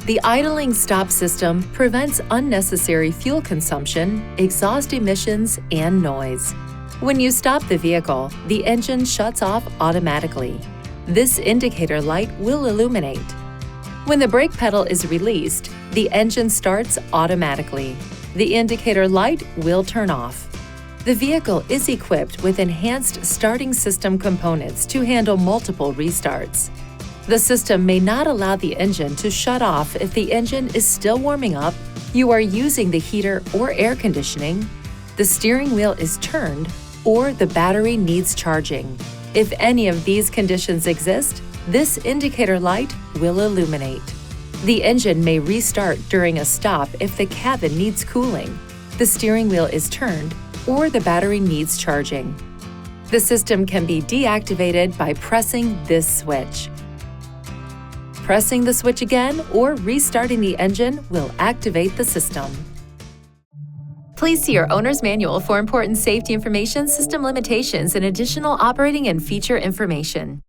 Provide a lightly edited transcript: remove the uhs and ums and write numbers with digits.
The idling stop system prevents unnecessary fuel consumption, exhaust emissions, and noise. When you stop the vehicle, the engine shuts off automatically. This indicator light will illuminate. When the brake pedal is released, the engine starts automatically. The indicator light will turn off. The vehicle is equipped with enhanced starting system components to handle multiple restarts. The system may not allow the engine to shut off if the engine is still warming up, you are using the heater or air conditioning, the steering wheel is turned, or the battery needs charging. If any of these conditions exist, this indicator light will illuminate. The engine may restart during a stop if the cabin needs cooling, the steering wheel is turned, or the battery needs charging. The system can be deactivated by pressing this switch. Pressing the switch again or restarting the engine will activate the system. Please see your owner's manual for important safety information, system limitations, and additional operating and feature information.